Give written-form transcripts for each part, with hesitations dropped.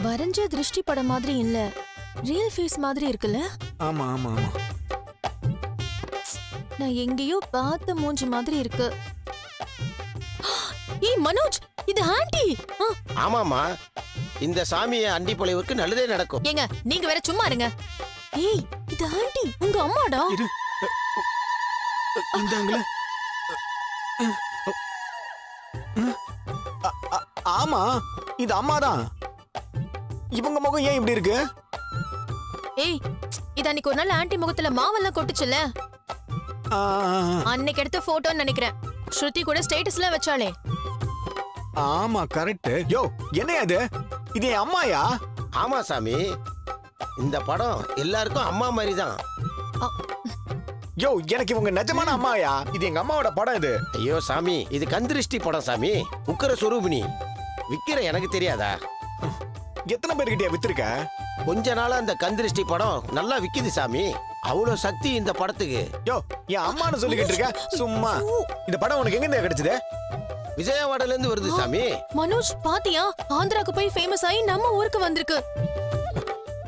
வரைஞ்ச திருஷ்டி படம் மாதிரி இல்ல, ரியல் ஃபேஸ் மாதிரி இருக்குல்ல? ஆமா ஆமா ஆமா. நான் எங்கேயோ பார்த்த மூஞ்சி மாதிரி இருக்கு. ஏய் மனோஜ், இது ஆண்டி. ஆமாமா, இந்த சாமியை அண்டி பொழைவுக்கு நல்லதே நடக்கும். ஏங்க நீங்க வேற சும்மா இருங்க. ஏய் இது ஆண்டி, உங்க அம்மாடா. இந்தாங்களே. ஆமா, இது அம்மாதான். இவங்க முகம் ஏன் இப்படி இருக்கு? ஏய் இது அன்னைக்கு ஒரு நாள் ஆண்டி முகத்துல மாவெல்லாம் கொட்டுச்சுல, அன்னைக்கு எடுத்த போட்டோன்னு நினைக்கிறேன். ஸ்ருதி கூட ஸ்டேட்டஸ்ல வச்சாளே. ஆமா கரெக்ட். யோ என்ன அது? இது என் அம்மாயா? ஆமா சாமி, இந்த படம் எல்லாருக்கும் அம்மா மாதிரி தான். யோ எனக்கு இவங்க நிஜமான அம்மாயா? இது எங்க அம்மாவோட படம் இது. ஐயோ சாமி, இது கந்திருஷ்டி படம் சாமி. உக்கர சொரூபினி விக்கிற எனக்கு தெரியாதா? எத்தனை பேர்கிட்டயா வித்திருக்க? கொஞ்ச நாளா அந்த கந்திருஷ்டி படம் நல்லா விக்குது சாமி. அவ்வளவு சக்தி இந்த படத்துக்கு. யோ என் அம்மான்னு சொல்லிக்கிட்டு இருக்க சும்மா. இந்த படம் உனக்கு எங்க கிடைச்சது? விஜயவாடால இருந்து வருது சாமி. மனோஜ் பாத்தியா, ஆந்திராக்கு போய் ஃபேமஸ் ஆகி நம்ம ஊருக்கு வந்திருக்கு.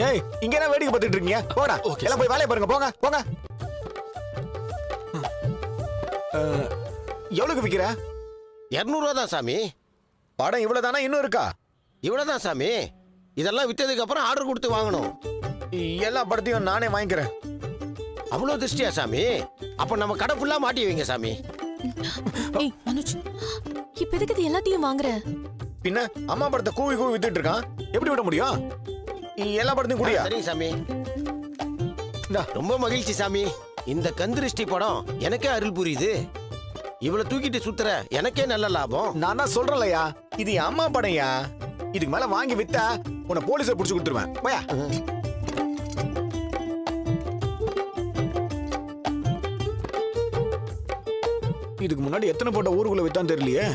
ஏய் இங்க என்ன வேடிக்கை பார்த்துட்டு இருக்கீங்க? போடா எல்லாம் போய் வேலையை பாருங்க. போங்க போங்க. எவ்வளவுக்கு விக்கிற? 200 ரூபா தான் சாமி. படம் இவ்வளவுதானா? இன்னும் இருக்கா? இவ்வளவுதான் சாமி. இதெல்லாம் வித்ததுக்கு அப்புறம் ஆர்டர் கொடுத்து வாங்கணும். எல்லா படத்தையும் நானே வாங்கிக்கிறேன். அவ்வளவு திருஷ்டியா சாமி? அப்ப நம்ம கடை ஃபுல்லா மாட்டி வைங்க சாமி. ஏய் மனோஜ், இப்ப எதுக்கு இது எல்லாத்தையும் வாங்குற? பின்ன அம்மா படத்தை கூவி கூவி வித்துட்டு இருக்கான், எப்படி விட முடியும்? எல்லா படத்தையும் கூடியா? சரிங்க சாமி. ரொம்ப மகிழ்ச்சி சாமி. இந்த கந்திருஷ்டி படம் எனக்கே அருள் புரியுது. இவ்வளவு தூக்கிட்டு சுத்துற எனக்கே நல்ல லாபம். நான் தான் சொல்றேன்லையா, இது என் அம்மா படம்யா. இதுக்கு மேல வாங்கி வித்தா உன்னை போலீஸை புடிச்சு கொடுத்துருவேன். போயா. இதுக்கு முன்னாடி எத்தனை போட்டோ ஊருக்குள்ள வித்தான்னு தெரியலையே.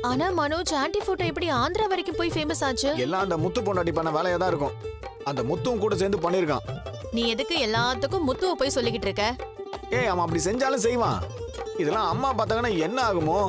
ஆனா மனோஜ், ஆண்டி போட்டோ எப்படி ஆந்திரா வரைக்கும் போய் ஃபேமஸ் ஆச்சு? எல்லாம் அந்த முத்து பொண்டாட்டி பண்ண வேலையா தான் இருக்கும். அந்த முத்துவும் கூட சேர்ந்து பண்ணிருக்கான். நீ எதுக்கு எல்லாத்துக்கும் முத்துவ போய் சொல்லிக்கிட்டு இருக்க? ஏய் அவன் அப்படி செஞ்சாலும் செய்வான். இதெல்லாம் அம்மா பார்த்தாங்கன்னா என்ன ஆகுமோ?